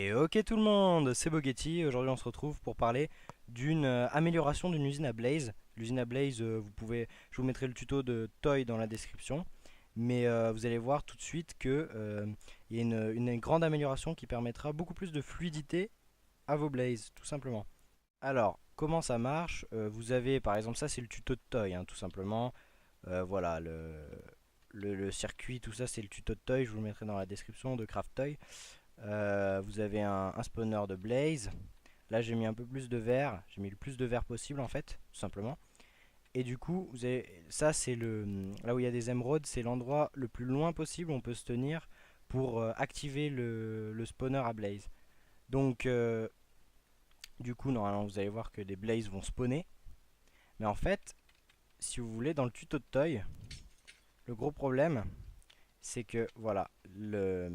Et ok tout le monde, c'est Bogetti. Aujourd'hui on se retrouve pour parler d'une amélioration d'une usine à Blaze. L'usine à Blaze, je vous mettrai le tuto de Toy dans la description. Mais vous allez voir tout de suite que il y a une grande amélioration qui permettra beaucoup plus de fluidité à vos Blazes, tout simplement. Alors, comment ça marche? Vous avez par exemple, ça c'est le tuto de Toy, hein, tout simplement. Voilà, le circuit, tout ça c'est le tuto de Toy, je vous le mettrai dans la description de Craft Toy. Vous avez un spawner de blaze. Là j'ai mis un peu plus de verre, j'ai mis le plus de verre possible en fait, tout simplement. Et du coup, vous avez, ça c'est là où il y a des émeraudes, c'est l'endroit le plus loin possible où on peut se tenir pour activer le spawner à blaze. Donc du coup normalement vous allez voir que des blazes vont spawner. Mais en fait, si vous voulez, dans le tuto de Toy, le gros problème c'est que voilà, le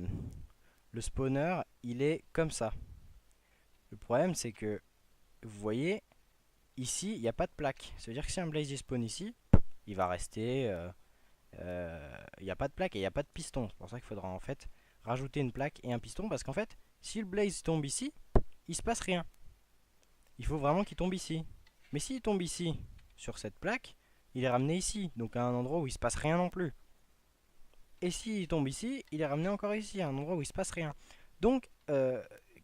spawner il est comme ça. Le problème c'est que vous voyez, ici, il n'y a pas de plaque. Ça veut dire que si un blaze spawn ici, il va rester. Il n'y a pas de plaque et il n'y a pas de piston. C'est pour ça qu'il faudra en fait rajouter une plaque et un piston. Parce qu'en fait, si le blaze tombe ici, il se passe rien. Il faut vraiment qu'il tombe ici. Mais s'il tombe ici, sur cette plaque, il est ramené ici. Donc à un endroit où il se passe rien non plus. Et s'il tombe ici, il est ramené encore ici, à un endroit où il se passe rien. Donc,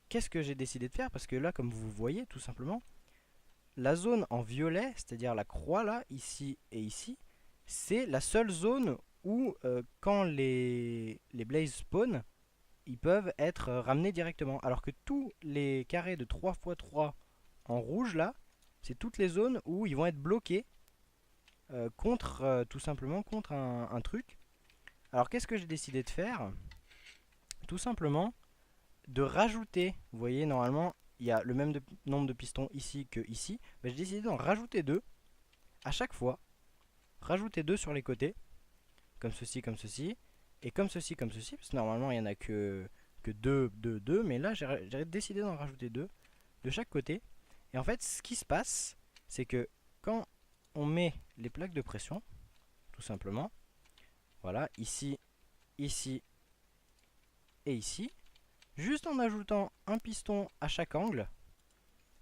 qu'est-ce que j'ai décidé de faire? Parce que là, comme vous voyez, tout simplement, la zone en violet, c'est-à-dire la croix là, ici et ici, c'est la seule zone où quand les blazes spawn, ils peuvent être ramenés directement. Alors que tous les carrés de 3 x 3 en rouge là, c'est toutes les zones où ils vont être bloqués contre tout simplement contre un truc. Alors qu'est-ce que j'ai décidé de faire? Tout simplement de rajouter, vous voyez normalement il y a le même nombre de pistons ici que ici, ben, j'ai décidé d'en rajouter deux à chaque fois, rajouter deux sur les côtés, comme ceci, et comme ceci, parce que normalement il n'y en a que deux, mais là j'ai décidé d'en rajouter deux de chaque côté. Et en fait, ce qui se passe, c'est que quand on met les plaques de pression, tout simplement, voilà, ici, ici et ici, juste en ajoutant un piston à chaque angle,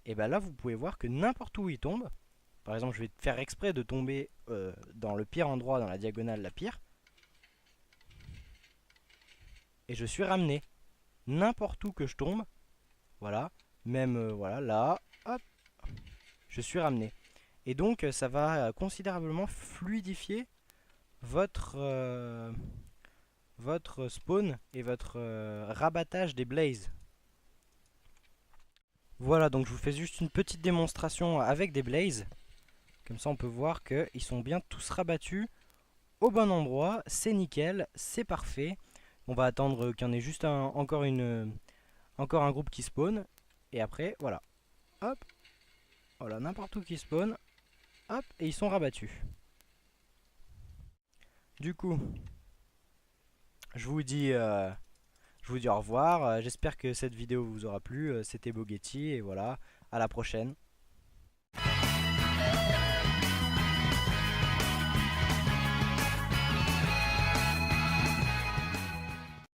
et ben là vous pouvez voir que n'importe où il tombe. Par exemple, je vais faire exprès de tomber dans le pire endroit, dans la diagonale la pire. Et je suis ramené. N'importe où que je tombe, voilà, même voilà, là, hop, je suis ramené. Et donc, ça va considérablement fluidifier votre, votre spawn et votre rabattage des blazes. Voilà, donc je vous fais juste une petite démonstration avec des blazes. Comme ça, on peut voir qu'ils sont bien tous rabattus au bon endroit. C'est nickel, c'est parfait. On va attendre qu'il y en ait juste encore un groupe qui spawn. Et après, voilà. Hop. Voilà, n'importe où qui spawn. Hop. Et ils sont rabattus. Du coup, je vous dis au revoir. J'espère que cette vidéo vous aura plu. C'était Bogetti. Et voilà. À la prochaine.